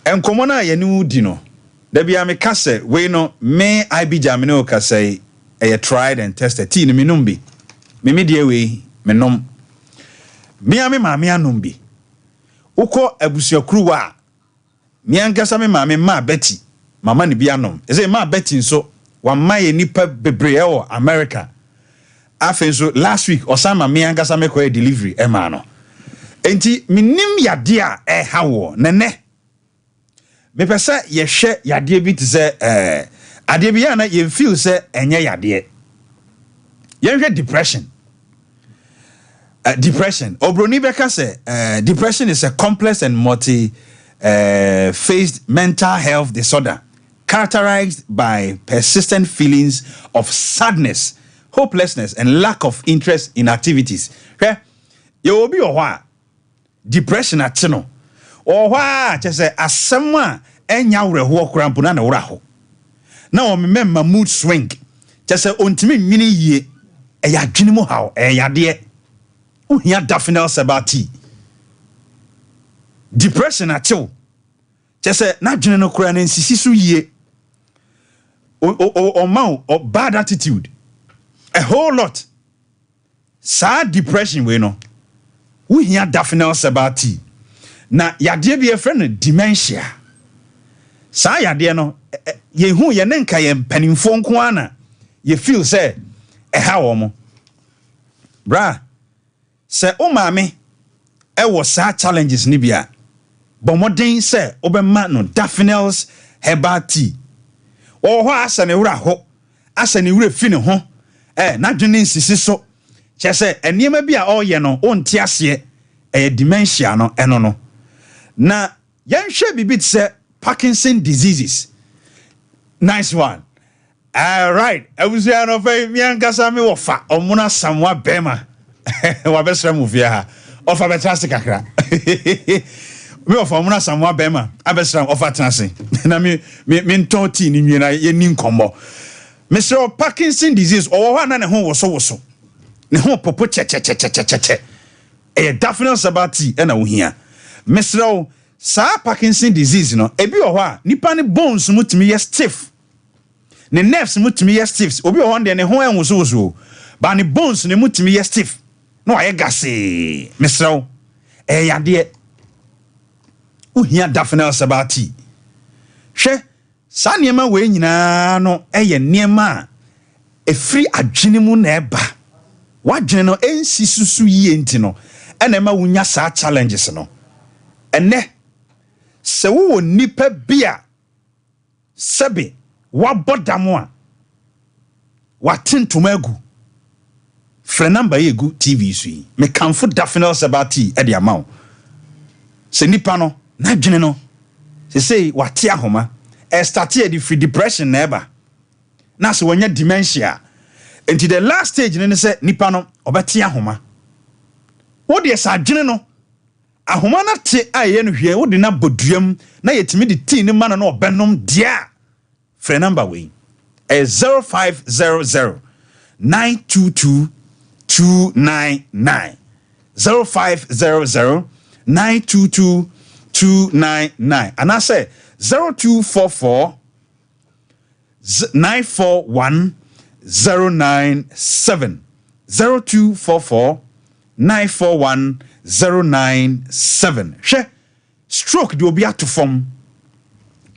enkomo na ye ni di no da bia me ka se we no me I be jamine o ka say e tried and tested tea ni me nom bi me de we me nom me ame maame anom bi uko abusuakuru wa me ankasa me maame ma Betty mama ni bi anom eze ma Betty nso wa maye nipa bebre e wo America afen so last week osama me ankasa me ko delivery e ma no enti minim yade a e hawo nene me pesa ye hwe yade bi te se ade bi ya na ye feel se enye yade ye hwe depression. Depression. Obroni beka say depression is a complex and multi-phased mental health disorder characterized by persistent feelings of sadness, hopelessness, and lack of interest in activities. Okay? You will be a depression at no. Or why just say as someone and yaure who crampuna na uraho. Now remember mood swing. Just say untimi mini ye e ya dwinimo how e ya de uhia dafinal sabati. Depression at you. Just say na dwene no kura na nsisi so ye. Or bad attitude. A whole lot. Sad depression we no. Uhia dafinal sabati. Na yade bi e friend dementia. Sa yade no ye hu ye nenka ye mpanimfo nko ana ye feel say e ha wo mo. Bra se o maame e wo sa challenges ni bia bomodin se obema no Daphne's herbal tea o ho asa ne wura ho asa ne wura fi ne ho na dwene nsisi so che se eniema bia o ye no o nte ase dementia no eno no na yanhwe bibit se Parkinson diseases. Nice one. All right. I was here no fe mi ankasa me wo fa omuna samwa bema wa besra mu via of a fantastic akra me of omuna samwa bema abesra of atanse na me nton ti ni nwina ye ni nkombo Mr. Parkinson disease o wa na ne ho woso ne ho popo che e Daphne sabati e na wo hia Mr. Sa Parkinson disease no ebi o ho a nipa ne bones mutimi ye stiff ne nerves mutimi ye stiff obi o ho de ne ho enwoso ba ne bones ne mutimi ye stiff no aye gase Mr. Yade uhia Daphne sabati hwe sa niema we nyina no eye niema efri adwene mu na eba wadwene no ensi susu yie enti no ena ma wunya sa challenges no ene se wo nipa bia sebe wabodamo a watentoma agu frɛ number egu TV sui me kanfo Daphne sabati e de amaw se nipa no na dwene no se sei wate ahoma e start e di free depression na eba na se wonya dementia until the last stage ne se nipa no obete ahoma wo de sa dwene no ahoma na te aye no hwie wo de na boduam na yetimi de tea ni ma no obenom dia frɛ number we 0500 922 299 0500 922 299 and I say 0244 941 097 0244 941 097 hwe stroke de obi ato form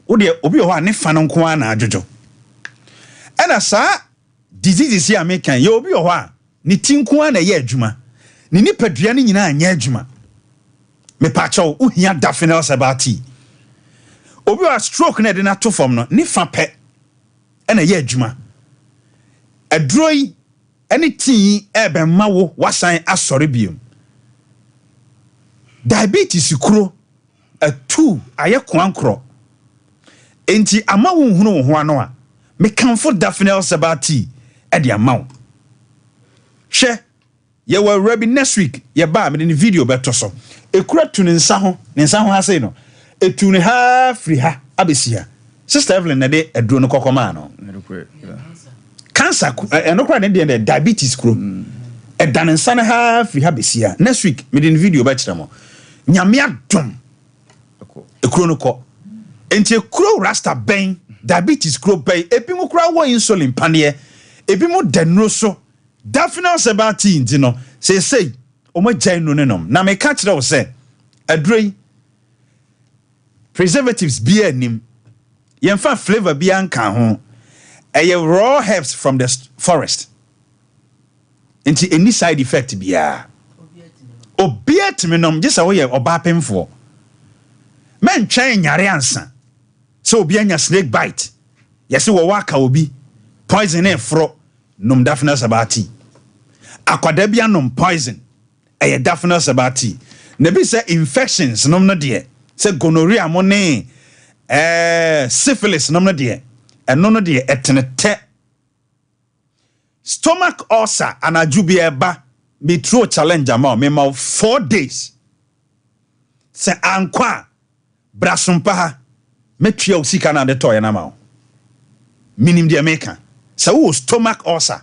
wo de obi ho ane fa no nko ana adwojo ena sa diseases ya mekan ye obi ho a ni tinku ana ye adwuma ni nipadua ne nyina anya adwuma me pacho uhia Daphne sabati obi a stroke na de na to form no ni fa pe ena ye adwuma adroi anything ebe mawo wasan asore biom diabetes kuro atu aye kwankro enti ama wo hunu wo ho ano a me kanfo Daphne sabati e de ama wo hwe ye wa rabi next week ye ba me ni video beto so ekura tu ne nsa ho ase no etu ne ha free ha abesia sister Evelyn na de aduro no kokoma no cancer enokura ne de diabetes kuro e dan nsa ne ha free ha besia next week me ni video ba kira mo nyame adom ekuro no ko enti kuro rasta ben diabetes kuro ben ebi mu kura wo insulin panie ebi mu denro so daphne sebati nti no say o ma gyan no nenom na me ka kire wo say adroi preservatives bi anim yemfa flavor bi anka ho raw herbs from the forest nti any side effect bia obiet menom gisa wo ye oba pemfo men twen nyare ansa so obi anya snake bite yesi wo waka obi poison e fro nom daphne sabati akwada bia nom poison daphne sabati na bi say infections nom no de say gonorrhea mo ne syphilis nom no de eno no de etnete stomach ulcer anaju bi eba me throw challenge am me ma 4 days say ankwa brasumpa ha metria usika na de toy na ma minim de America say wo stomach ulcer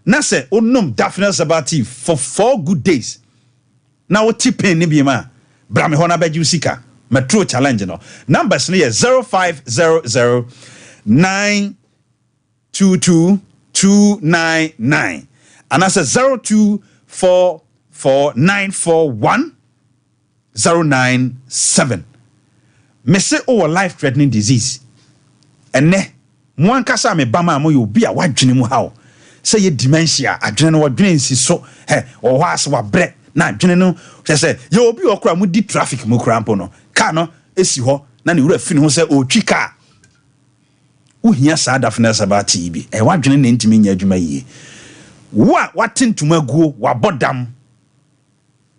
na say onum daphne sabati for 4 good days na wo tipen ni bi ma bra me hona beji usika metro challenge no numbers no 0500 922 and I said 0244941097. Me say life threatening disease and ne mo ankasa me bama mo yo bi a wadwene mu hawo say ye dementia adwene no wadwene nsi so o ho ase wa bre na adwene no say ye obi okura mu di traffic mu kura mpo no car no esi ho na ne wura fini ho say o twi car uhia sa daphne sabati bi wadwene ne ntimi nya adwuma yie wa watentuma guo wa bodam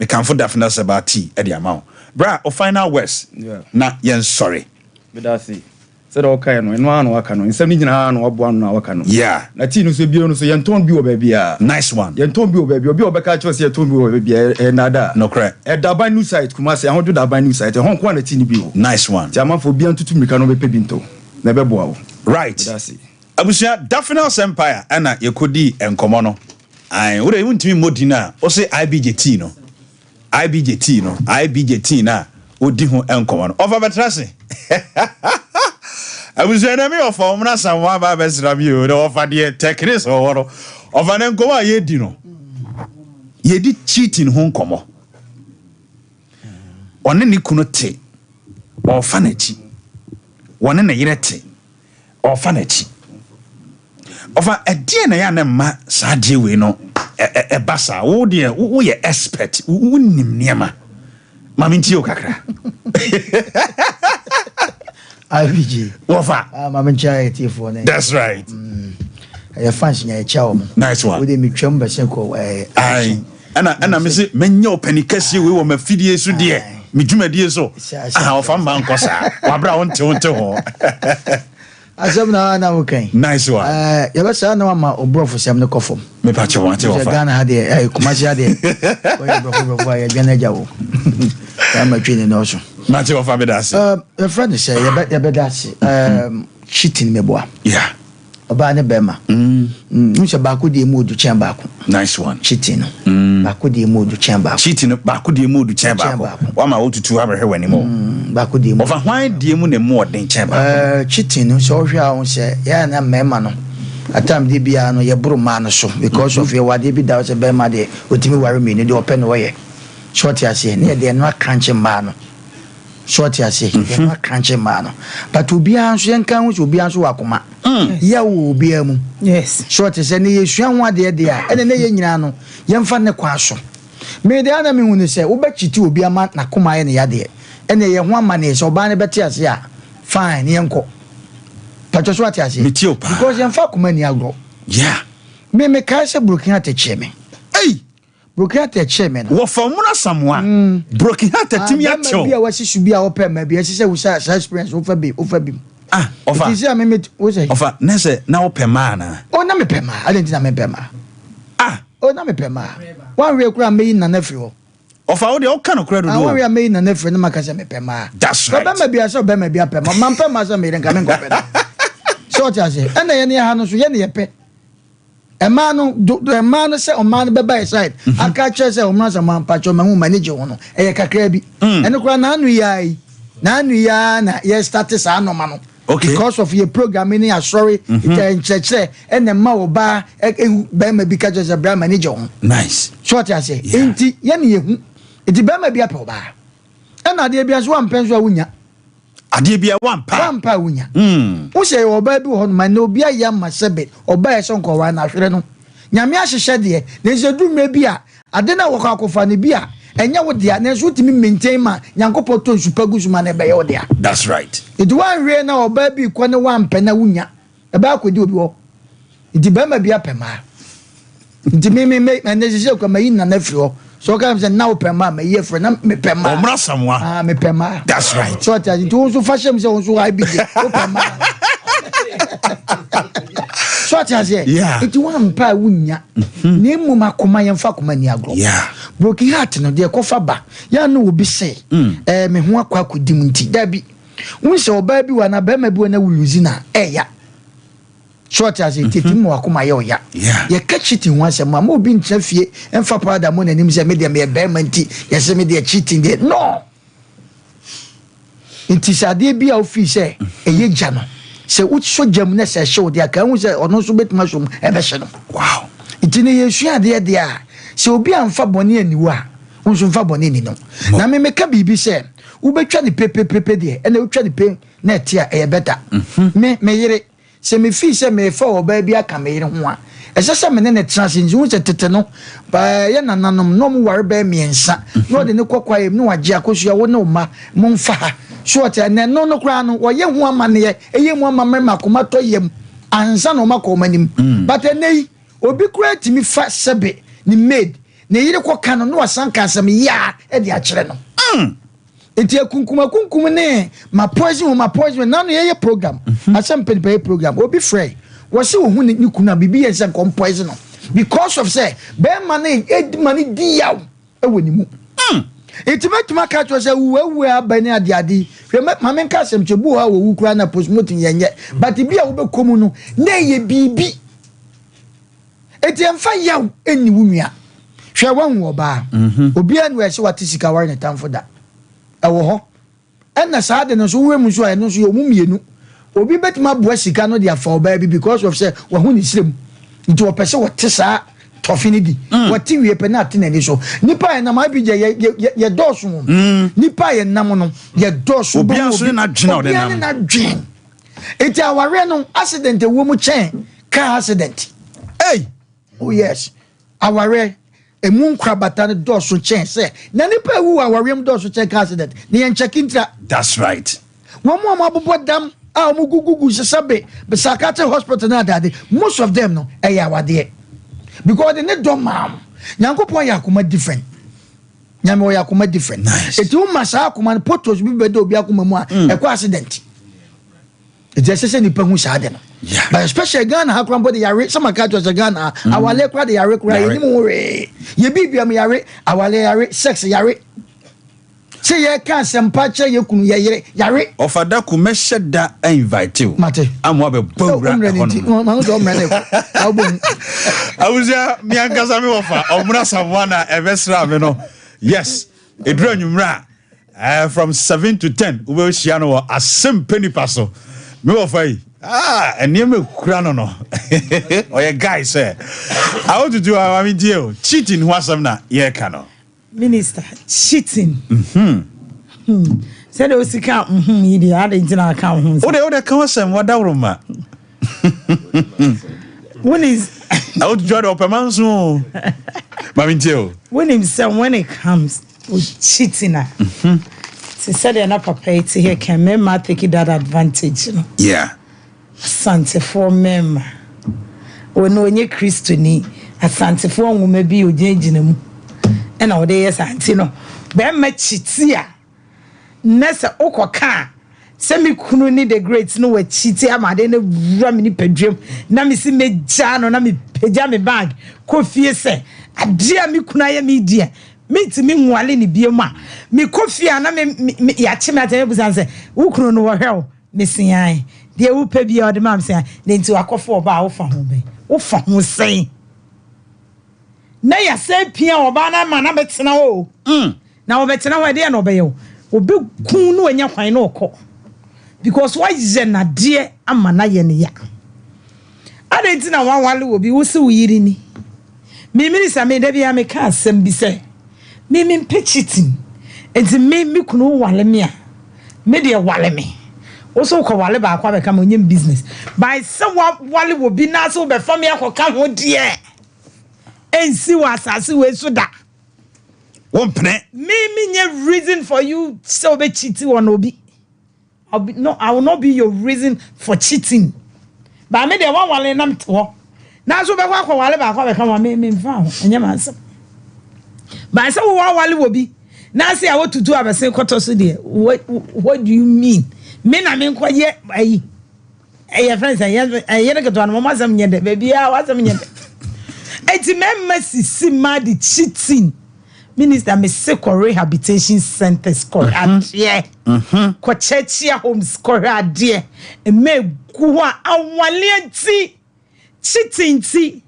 me kanfo daphne sabati e de amawo bra o final words na yen sorry bedasi said okay no eno anu aka no nsem ni nyina anu obo anu na waka no yeah na ti no so bio no so yen ton bi o ba bia nice one yen ton bi o ba bia obi obeka cho se yen ton bi o ba bia nada no correct daban new site kuma se ahodo daban new site hon ko na ti ni bi o nice one ti amafo bia ntutu mika no be pe binto na be boa wo right bedasi abusia daphne empire ana yekodi enkomo no ai wo re untimi modina o se IBJT na odi ho enkomo no over betrase abusia na me ofo mna samwa ba besra mi o no ofa de techniques o woro ofa na enkomo a yedi no yedi cheating ho enkomo one ni kuno te ofa na chi one na yire te ofa na chi ofa edie na ya na ma saade we no basa wo de wo ye expert wo nim niema mami nti o kakra IBG wofa mami ntia etifo ne that's right ya fans nya echa mo nice one wo de mi twam ba sen ko ai ana me se menye opanikasi we wo mafidie so de mi dwumadie so wofa mba nkosa wabra wonte ho Azamna na okay. Nice one. Ya basa na ma obrofo sem ne kofom. Me pa che wante ofa. Gana ha de kumasi ha de. Oya brofo ya gana jawo. Ya ma twene no so. Ma che ofa be dase. The friend say ya be dase. Cheating me boa. Yeah. Oba ne bema. Nse ba ko de mu du chen ba ko. Nice one. Cheating. Ba ko de mu du chen ba ko. Cheating ba ko de mu du chen ba ko. Wa ma wotutu abehwe wani mo. Ba ko de mu. Ofa hwan de mu ne mu odin chen ba. Cheating so hwa won say ya na mema no. Atam de bia no ye buru ma no so because of your wade bi da say bema de otimi ware me ne de open no ye. Short ya say ne de no crunch ma no. Short ya say no crunch ma no. But obi an so yen kan wo obi an so wakoma. Ya wo obi amu. Yes. Short say ne ye hwan wa de a ene ne ye nyina no ye mfa ne kwa so. Me de ana me hu ne say wo ba chiti obi ama na koma ye ne ya de. Ene ye ho ama ne so ba ne beti ase a fine ye nko. Pacho so atiase because ye mfa koma ni agro. Yeah. Me kai se broken heart cheme. Hey. Broken heart cheme no. Wo famuna samwa. Broken heart timi ya cho. Bia wasi subia ope ma bia se wo sa experience wo fa bi. Ofa. It is a me wo say. Ofa, nese na wo pema na. O na me pema. I don't think na me pema. O na me pema. One way kura me na na free ho. Ofa wo de o kan okura do. One way me na na free na maka se me pema. That's right. Ba bia so ba bia pema. Man pema so me den ka me ko pema. So atiase. Ena ye ne ha no so ye ne ye pe. A man say o man be by side. Aka che say o man say man pacho man manage ho no. E kakra bi. Eno kura na anu yai. na anu ya na ye start sa anoma no okay because of your programming ya sorry it church and the ma oba be ma bi ka just bra manager ho nice short ya say enti ye na yehu enti be ma bi apa oba e na de bia so ampenso awunya ade bia wampa wunya wo say oba bi ho no ma na obi aya ma sebe oba e so nko wa na hwere no nyame ahyehye de na se dumre bi a ade na wo kwa kofa ne bi a enya wo dia na so timi maintain ma nyankopɔ to nsupagu suma na be ye wo dia that's right it one re na oba bi ko ne wampa na wunya e ba akodi obi wo iti ba ma bi apema iti me na se ko ma yin na firi ho so ka say na opema ma ye firi na me pema omra samwa me pema that's right so ati to so fashion say so I be opema so ati say iti wampa wunya na mu makoma ye mfa koma ni agro broken heart no de kofa ba ya no obi say me ho akwa kodim nti da bi won se oba bi wa na ba ma bi wa na wuluzi na ya short as it tetimu akoma ye oya ye ka cheating wan se ma obi ntra fie emfa pada mo na nim se me de me ba ma nti ye se me de cheating de no nti sade bi a ofi se eye gya no se utso jam na se show de aka hu se ono so betuma so e be hye no wow nti ne yesu ade de a se obi amfa bone aniwo a unso mfa bone ni no na me meka bibi se wo betwa ne pepepepe de e na utwa ne pe na etia e beta me yire se me fi se me fa oba bi aka me yire ho a ese se me ne transinji wo se tete no ba ye nananom no mu ware ba miensa no de ne kokwa yem no wage akosua wo ne oma mo mfa short na no kra no wo ye ho amane ye mu amamre makoma to yem ansa no makoma nim but enei obi kra timi fa sebe ni maid ne yire koka no wasanka asem ya e de a kire no enti akunkum ne ma poison na no ye program asem pe program obi frey wo se wo hu ni kuna bibi ye se kom poison no because of say be man e di yaw e woni mu enti metuma ka to say wu abani ade ma men ka asem chebu ha wo kura na postmortem yenye but bi a wo be komu no na ye bibi enti emfa yaw eni wunua hwe wanwo oba obi anu e se wate sika ware ne tamfo da ewo ho enna saade no so wemu so eno so yomu mienu obi betima boa sika no dia fa oba bi because of say wa hu ni sirem nti wo pese wote sa tofini di wote wie pe na atena ni so nipa na ma bi je ye dosu nipa ye nam no ye dosu obi aso na dwena o de nam na dwen eti aware no accident wo mu chen car accident oh yes aware emu nkra bata ne dosu chen say na nipa wu aware mu dosu chen car accident ne yen chekintra that's right wo mu amabobọ dam a mu gugugu sesabe be psychiatric hospital na dade most of them no awade because they need don mam nyankopon yakoma different nyame wo yakoma different eti wo masa akoma potos bi be do obi akoma mu a ekwa accident eti sese ni pa hu saade no but especially Ghana ha krambo de yare some ka to Ghana awale kra de yare kra ye ni mu re ye bibia me yare awale yare sex yare say ye kan sempa che ye kunu ye yere yare ofada ku mehye da invite you mate amwa be bawra hono ma do mre ne awbon awuzia mi ankasa me wofa omra samwana evesra me no yes edura nwumra from 7 to 10 ube hia no asem penipa so me wofa yi eneme kura no oye guy say I want to do I mean deal cheating who asem na ye ka no minister cheating said o sika yidi ade ntina aka ho o de kan asem wadawroma when is I want to do opemanso mami deal when it comes with cheating she said na papa it here can member take that advantage you know asante for member when onye Kristo ni asante for nwoma bi ogyina mu na o de yes anti no be ma chitia nessa okoka se me kunu ni the great no we chitia amade na wura me ni padwam na me si meja no na me peja me bag ko fie se ade me kunu aye me dia me ti me nwale ni biem a me ko fie na me ya chi me atene busan se wo kunu no wo hwew me sian de wo pa bia o de ma me sian ne nti akofo oba wo fa ho be wo fa ho sen na ya se pia oba na ma na betena o na wo betena wo de na obeyo obi kun no enya kwan no okọ because why is na de amana ye ne ya adenti na wanwale obi wo se wo yiri ni me minister me da bia me ka asem bi se me cheating enti me kunu wale me a me de wale me wo so ko wale ba akwa be ka mo nyem business by se wale obi na so be fa me akoka ho de ensi wa asase we so da one pene me nye reason for you so be cheating on obi I will not be your reason for cheating. But me de one wale nam to. Na so be kwa wale ba kwa be ka me mfa ho. Enye manse. But say wo wale wo bi. Na say I want to do abese koto so de. What do you mean? Me na me nko ye ayi. Eh friends ye ne keto an mama sam nye de. Baby a wasam nye de. Eti me si mad cheating. Minister me se rehabilitation centers adie ko chechia homes adie me guwa awale nti cheating ti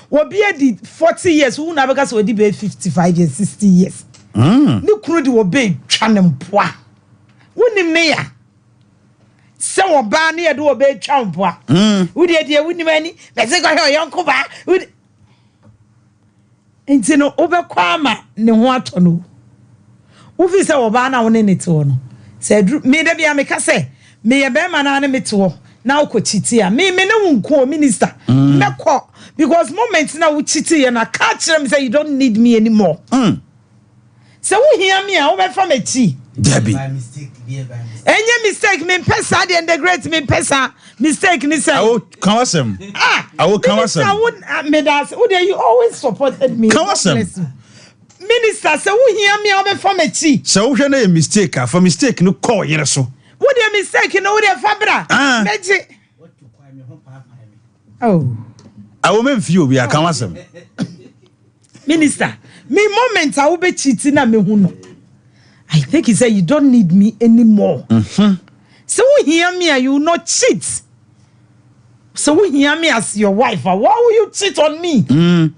obi edi 40 years who na beka so odi be 55 years 60 years ni kunu di obi twa ne mpoa wonim ne ya se oba ne ye do obi twa mpoa wodi edi wonim ani be se ko he yonko ba enti no obekwa ama ne ho atono wo fi se oba na wo ne to no se me da bia me ka se me ye be ma na ne meto na ukochiti a me ne wunko minister meko because moment na wo chiti ye na ka kire me say you don't need me anymore so wo hear me a wo be fa me chi Debbie enye mistake me pesa de and the great me pesa mistake ni say I will come some I will come some I would me that would you always supported me come some minister say wo hear me a wo be fa me chi so wo hwe na mistake for mistake no call yere so what the mistake no what the fabra meji oh I will make you be a come some minister me moment I will be cheating na me hu no I think he said you don't need me anymore. So we hear me and you will not cheat. So we hear me as your wife. Why will you cheat on me? And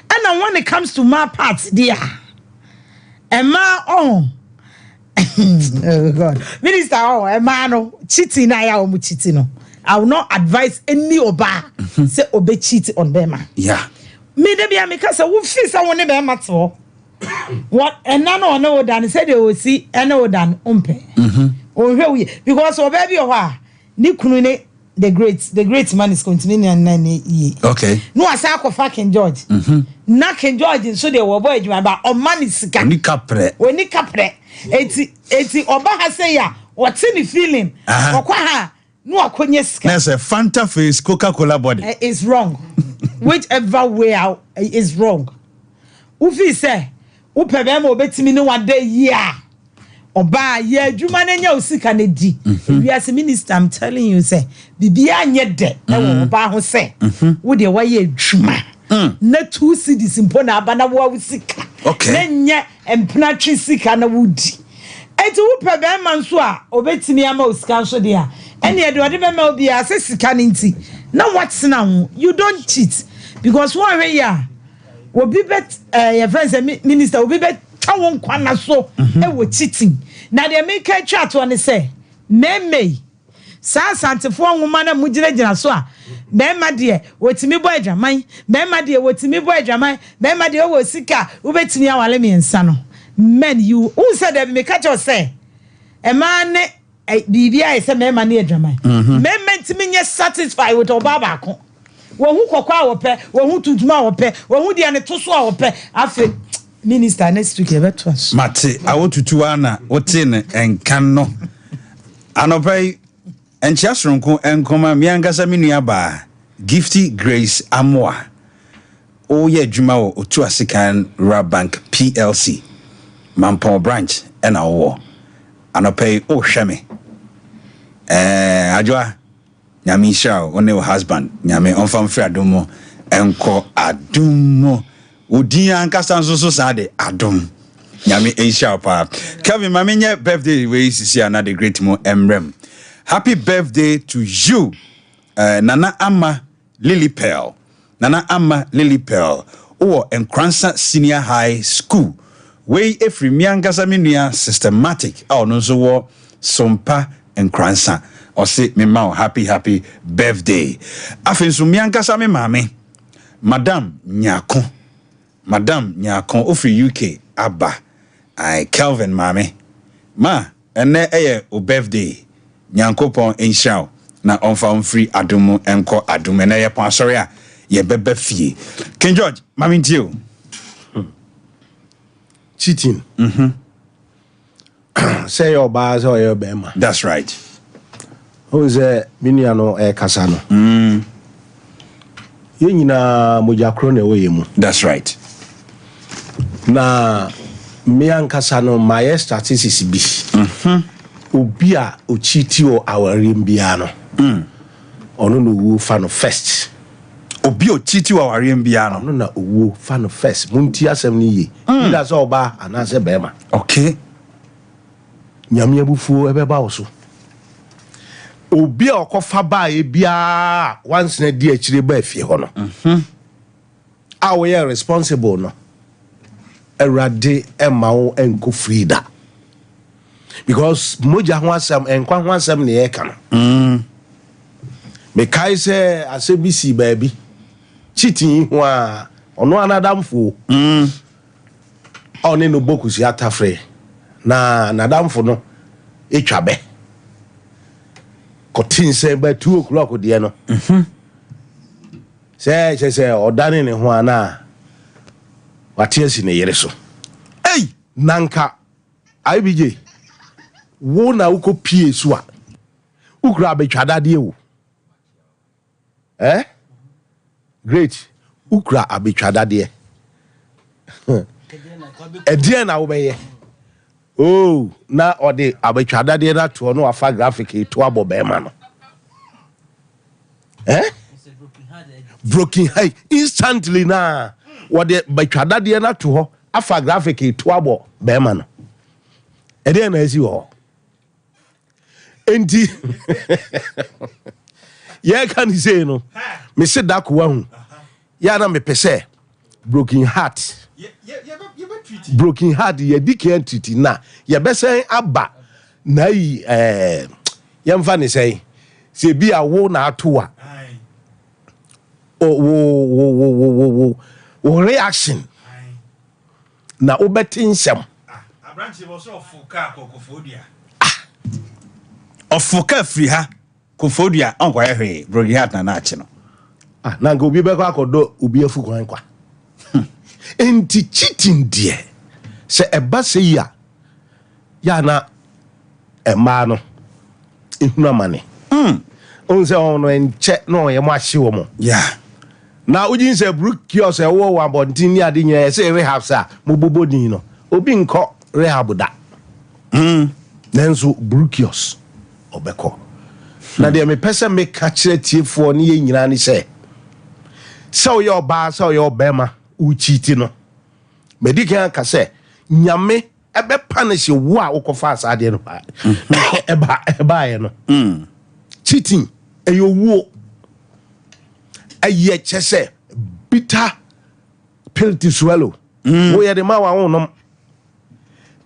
then when it comes to my part, dear, and my own, oh God, minister, oh, a man, cheating, I am cheating. I will not advise any oba say obey cheat on them. Yeah. Me de be because I will feel someone never matter. What and none no than said they will see and no than umpe. Because oh baby oh ni kunu ne the great man is continuing and 9 years. Okay. No asako fucking George. Na King George so they were boy but on man is sika. Ni kapre. We ni kapre. Eti oba ha say ya what's in the feeling? Okwa ha no akonye sika. There's a Fanta face Coca-Cola body. It's wrong. Whichever way out is wrong. Ufi say upebe mo betimi ne one day year oba ye adwuma na nya osika na di we as minister I'm telling you say bibia anye de e wo oba ho say wo de wa ye adwuma na 2 cities mpo na aba na wo usika na nya empna twi sika na wudi enti upebe ma nso a obetimi ama osika nso de a ene e de ode be ma obi a se sika ne nti na what's now you don't cheat because one way ya obi bet your friends minister obi bet tawon kwana so e wo cheating na de make chat one say meme sa santefo nwoma na mugina so a mema de wotimi bo adwaman mema de wotimi bo adwaman mema de wo sika wo betimi awale me nsa no men you who said that me catch us say e man ne bibia e say mema ne adwaman mema ntimi nye satisfied with obaba ko wo hu kokwa wo pe wo hu tutuma wo pe wo hu dia ne to so wo pe afi minister next week e beto us mate awo tutu ana wote ne enkan no anopai enchia soronko enkoma miangasa menua ba Gifty Grace Amoa o ye adwuma wo otu asikan Bank PLC Mampon branch ena wo anopai o hweme adwa nyame shao one your husband nyame onfam fra adomo enko adomo odi ankasa nso so sade adom nyame ensha pa Kevin mamenye birthday we sisi ana the great mo emrem happy birthday to you Nana Amma Lily Pearl o Enkransa Senior High School we every miankasa menua systematic no so wo Sompa and Kransa or say me ma happy birthday afen so miankasa me maame Madam Nyako ofri UK Abba I Kelvin mame ma ene o birthday Nyankopon enhyao na onfa free adumu enko adumu na ye pon asori a ye bebe fie King George mame ntio cheating say your bars or your bema. That's right. Who's a miniano kasano yenina mojakrone oyemu. That's right. Na mian kasano my statistics bi obi a o cheati o awarim bia no ono no wu fa no first obi o cheati o awarim bia no ono na wu fa no first munti asem ni ye ida so oba anase bema. Okay. Nyame abufuo ebeba wo so obi a okofa ba e bia once na di akire ba afie ho no a we are responsible no erade emawo enko frida because moja ho asem enkwa ho asem ne yeka no me kai se asebisi baabi cheating ho a ono anadamfo oni no bokusi atafre na nadamfo no etwabe kotin se ba 2 o'clock de no se odane ne ho ana watiasi ne yere so ei nanka IBJ wo na uko pie so a ukura betwada de wo great ukura abetwada de edie na wo beye oh na ode abetwada de na to no afa graphic to abo be ma no broken high instantly na wode betwada de na to ho afa graphic to abo be ma no edie na esi ho enti ye kan say no me se da ko hu ya na me pese broken heart broken heart ye dike entity na ye besen aba na yi ye mfa ne sei se bi awo na ato a wo reaction na obetin nsem abranche bo so ofuka kokofodia ofuka free ha kofodia onko ehwe broken heart na achi no na ngo bi be kwa akodo obi afu kwan kwa enti cheating die se eba se ya na ema no ehuna mane on se ono enche no ye mo ahye wo mo yeah na ujin se brook se wo wa bontin ni ade nya se rehab sa mo bobodin no obi nko rehab da nenso brook obeko na de me pese me ka kire tiefo ne ye nyina ni se so your ba so your bema uchiti no medical ka se nyame ebe punish wo a ukofa asade no eba ye no cheating eyo wo aye chese bitter pill to swallow wo ye de ma wa wonom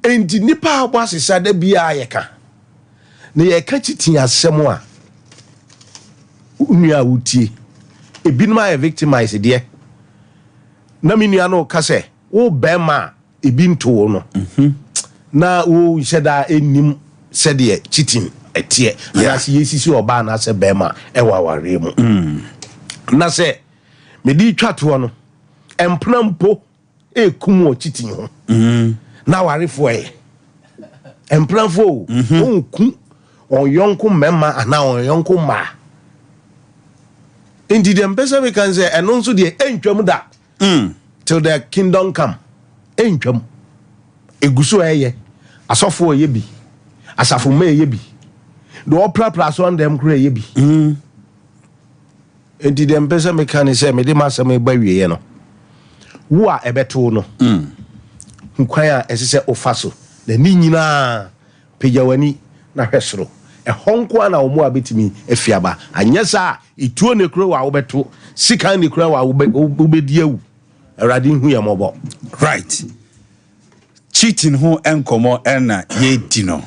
enti nipa abo asesa da bia ye ka na ye ka cheating asem a unua wutie ebinuma a victimize de na minua no ka se wo bema ebinto no na wo sheda enim sede cheating etie na se yesisi oba na se bema ewa ware mu na se medi twato no emprampo ekum o cheating ho na warefo empramfo onku on yonko mema ana on yonko ma indi dem pesa we can say eno nso de entwam da till the kingdom come entwam eguso asofo ye bi asafo ma ye bi do opra on dem kra ye bi indi dem pesa me can say me de masem ba wiye no wo a ebeto no nkwan a esese ofaso na ni nyina pejawani na hwesoro ehonko ana omo abetimi efiaba anyesa ituo ne kro wa wobeto sika ne kro wa wobedi awu erade hu ya mobo right cheating ho enkomo ena ye dino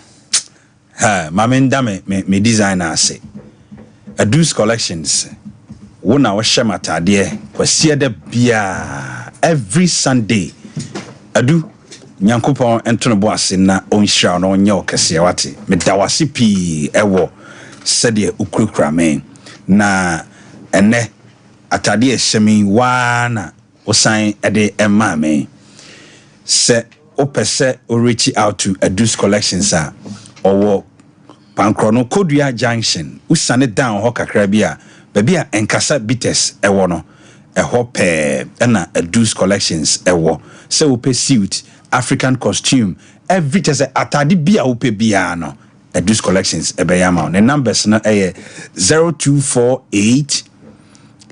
ha mamenda me designer say Adus collections wona wo hye matade kwasie da bia every Sunday adu nyankopon entono bo ase na onhira no onye okese wate medawase pi ewo sede ukrukra men na ene atade ehemi wana osan ede ema men se opese o reach out to Adus collections a owo Pankrono Kodua Junction usane down ho kakra bia babia enkasa bites ewo no eho pe na Adus collections ewo se ope suit African costume every tese atade bia ope bia no Adus collections ebeyama the numbers no 0248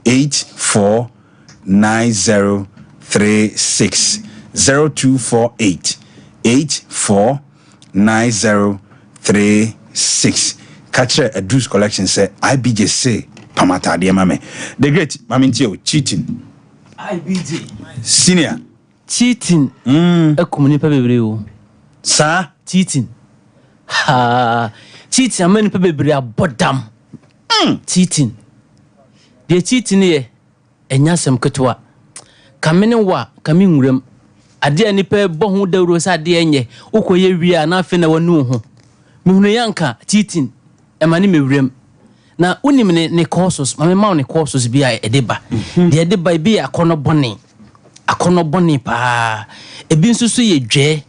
849036 0248 849036 catcher Adus collection say IBJ say pamata de mame the great mamintio cheating IBJ senior cheating ekumuni pa bebre o sa cheating ha cheating amani pa bebre abodam cheating de cheating ye enyasem ketwa kamene wa kaminwuram ade ani pa bo hu dawro sa ade enye ukoye wia na afi na wanu ho mehunu yanka cheating emani mewuram na unim ne courses mama ma ne courses bia edeba de edeba bia akono boni pa ebi nsusu ye dwe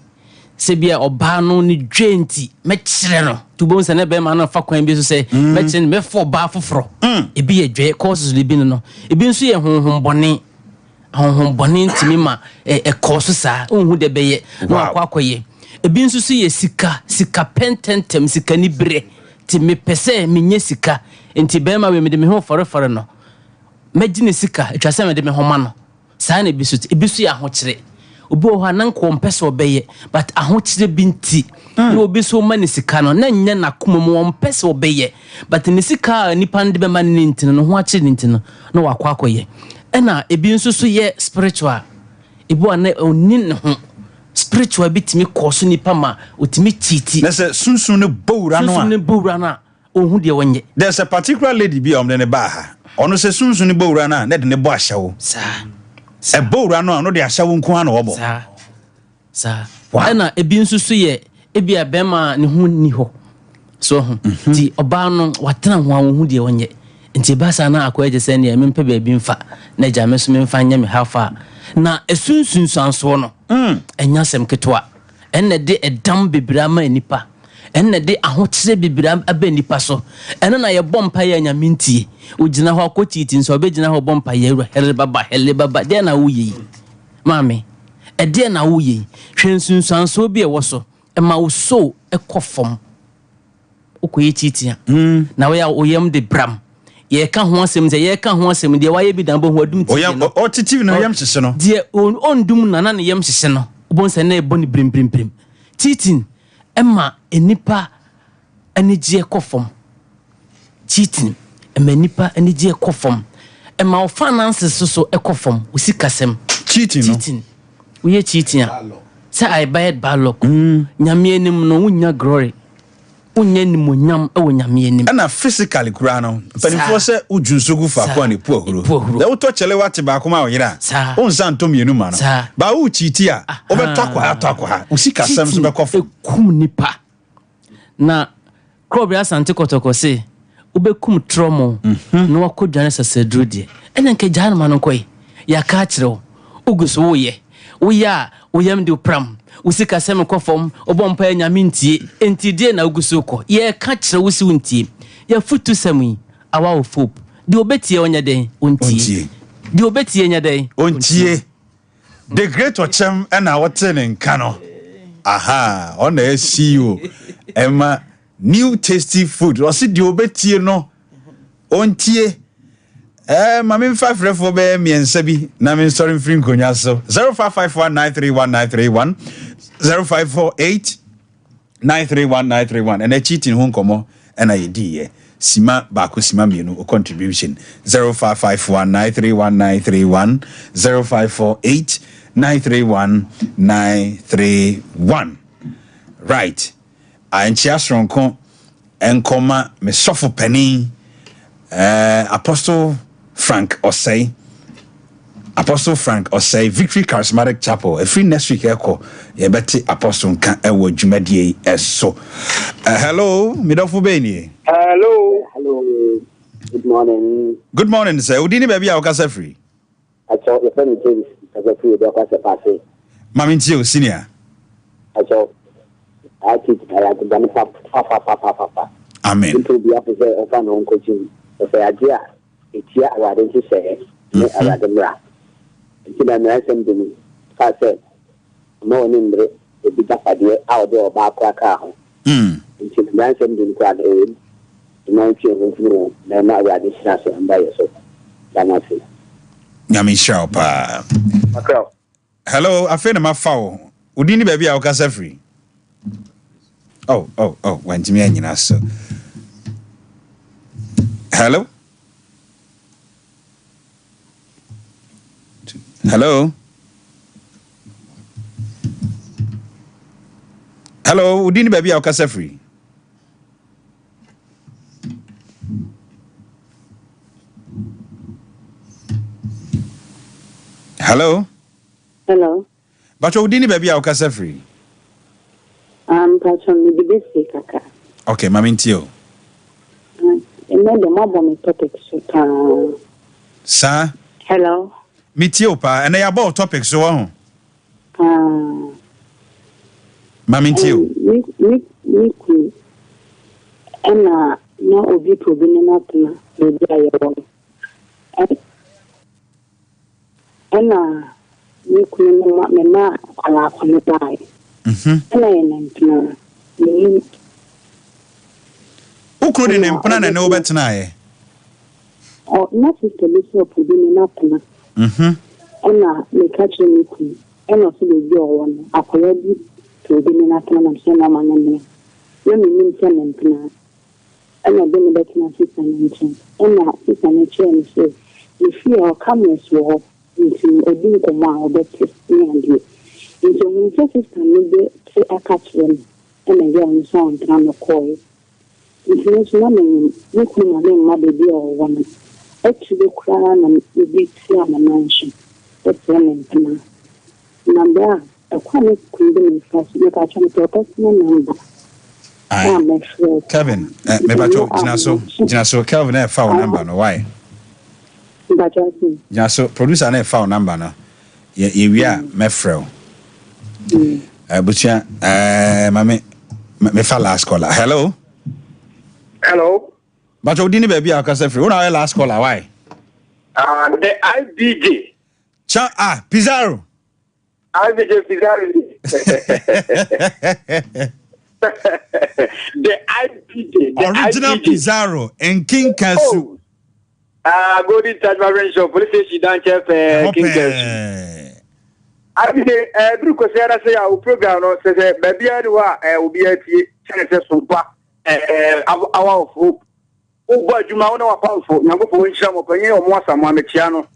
se bia oba no ne dwenti mekire no tubo nse ne be ma na fa kwan bi so se mekire me fo ba foforo ebi ye dwe courses le bi no ebi nsu ye honhom boni ntimi ma courses sa onhu de beye na akwakoye ebi nsusu ye sika pententem sika ni bre ti me pese menye sika enti be ma we me de me ho fore no magine sika etwase me de me ho ma no saa na ebisu ya ahokyere obi o ha nan ko mpese obeye but ahokyere binti na obi so ma ne sika no na nya na koma mo mpese obeye but ne sika nipa nde be ma ne ntino no ho akyere ntino na wakwakoye ena ebi nso so ye spiritual ebi ana oni ne ho spiritual bitimi koso nipa ma otimi titi na se sunsun ne bowra na ohun de wonye there's a particular lady bi omne ne ba ha ono se sunsun ne bowra na de ne bo ahyawo e bowra no no de ahyawo nko ana wobo sa ena ebi nso so ye ebi abema ne hu ni ho so ti oba no watena ho ahun de wonye nti ba sa na akwaje se ne mempe ba bi mfa na jame so memfa nya me hafa na esunsun sanso no enyasem ketwa enne de edam bebira ma nipa enne de ahokyere bebira aba nipa so enne na ye bompa ya nyamintie ogina ho akotiti nso obegina ho bompa ya ru hele baba de na wuyi mame ede na wuyi hwensun sanso bi e woso e ma wo so ekofom okoye titi na we ya oyem de bram ye ka ho asem ze ye ka ho asem de waye bi dan bo ho adum ti no o titi no yam hyehye no de ondum na ne yam hyehye no obon se na e boni brim titin emma enipa anigye kofom titin emma enipa anigye kofom emma o finances so ekofom usikasem titin we ye titin say I buy it balok nyame enim no wunya glory unye ni monyam e wonyame enim na physically kura no panifo se ujunsogu fa kwa ne puahuro da uto chele wate ba kuma oyira onsa ntom yenu ma no ba u chiti a obetwa usika sam so bekofo kum nipa na krobia sante kotoko se obekum tromo no wakodwane sasedro die ene nke jana ma no koy ya ka kire oguso woya oyam de pram usika sem kofom obompa nyamintie entidie na oguso ko ye ka kire wusi wuntie ya futu sami awa ofop de obetie onya den ontie de obetie nya den ontie the great ochem na woten nka no aha ona CEO Emma new tasty food o si de obetie no ontie mami 5 refo be miensa bi na me sorry free nkonya so 0551931931 0548931931 and a cheating hon komo and I die sima bako sima mienu o contribution 0551931931 0548 931 right anchia sronko enkoma me sofo pani Apostle Frank Osei Victory Charismatic Chapel every next week eko ye beti Apostle kan ewo dwumadie eso hello midofo beni hello good morning sir udini baby a okasa free acho your friend James okasa free do okasa passe mami ntio senior acho I teach I have done papa amen to be up there of an coaching of idea it's here I didn't say me I had mra it's na na send ka say no nimbre e bi da pade out there ba kwa ka ho it's na send them kwa the no change no na I had share so and by so that's it nyame shaupa hello afena mafawo udini baby a okasa free oh went me anyina so hello udini baby a okasa free hello but udini baby a okasa free Pastor me the basic kaka. Okay, mami ntio. The mobile topic so Sir? Hello. Me tio pa, and about topic so on. Mami ntio. Me ku. Na obi problem na tena be dia yo. Me ku me ma ala kwani dai. Ukro de nempana na ne obetena ye. Na sister be so problem na tena. Me catch me ku. So be bi o won. Akoya bi problem na tena na so na ma ne. Na me nim se nempana. Be me betena sister nempana. Sister ne chen say if you come as well into a big amount of that and into when sister need to catch them and again sound on the coil. It's not me, you couldn't my baby or woman. Actually, crown and the big slam mansion. That's one in number. A quality couldn't first look at your personal number. Kevin, Jinaso, Kelvin, found number, no why? Jinaso, producer, I found number, no. We are Mefro. Butia, mame, me fa last caller. Hello. But you didn't baby akasa free. Who na last caller? Why? The IBJ. Pizarro. IBJ Pizarro. The IBJ. Original Pizarro and King Kasu. Go to Tajma police station down King Kasu. I mean, Bruce Sarah say our program says, baby, I will be at Sompa, our hope. Oh, but you know, powerful. Now go for some opinion or more some Mamechiano.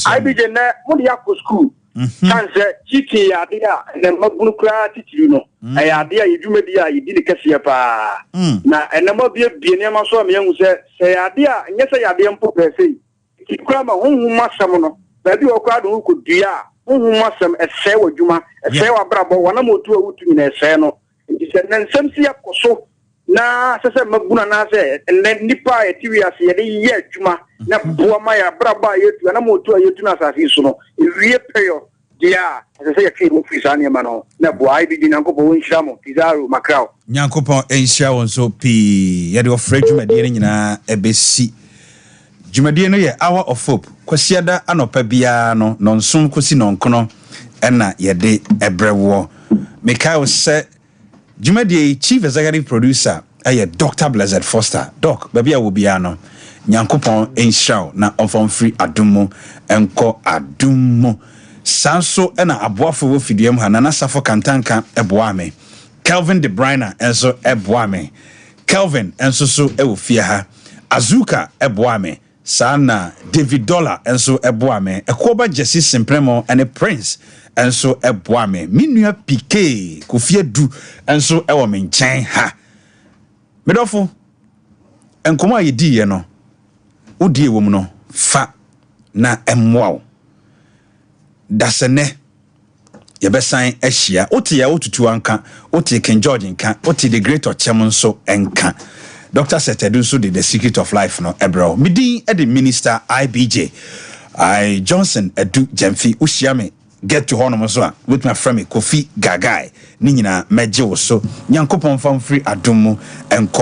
I begin Modiaco school. Cancer, Chiki, idea, and then Mabunukra, you know. I idea you do media, you did a Cassiapa. Now, and number be a Bienema, so young say idea, and yes, I have the Empo per se. Keep grammar, whom must someone. Baby o kwado who could dia who masem ese wadwuma ese wabrabo wana motu awutu na ese no nti se nansem si akoso na sese maguna na se nipa etiwi ase ye de ye adwuma na boa ma ya braba yetu na motu ayetu na asase so no ewie peyo dia sese ye twi mu fisa ne ma no na boa ai bi nyankopɔ won hira mo Pizarro Macau nyankopɔ enhia won so pi ye de ofra dwumadie ne nyina ebesi dwumadie no ye hour of hope kwasiada anopa bia no nonsom kosi nonkono ena ye de ebrewo Mikael se dwumadie chief executive producer Dr. Blessed Foster doc babia wo bia no nyankopon enhia na onfom free adumo enko adumo sanso ena aboafo wo fidiem ha na safo kantanka eboa me Kelvin De Bruyne enso eboa me Kelvin enso so e wo fie ha Azuka eboa me sana David Dollar enso eboa me ekoba Jesse Simpremo and Prince enso eboa me minua PK Kofie Du enso ewo me nchen ha medofo enkomo ayedi ye no wodie wom no fa na emmoa dasene yebesan ahia ote ya otutu anka ote King George nka ote the great ochem nso enka Dr. Setedu so the secret of life no ebro midi e the minister IBJ I Johnson edu Jemfi ushiame get to hono so a with my friend Kofi Gagai ni nyina meje wo so nyankopon fam free adumu enko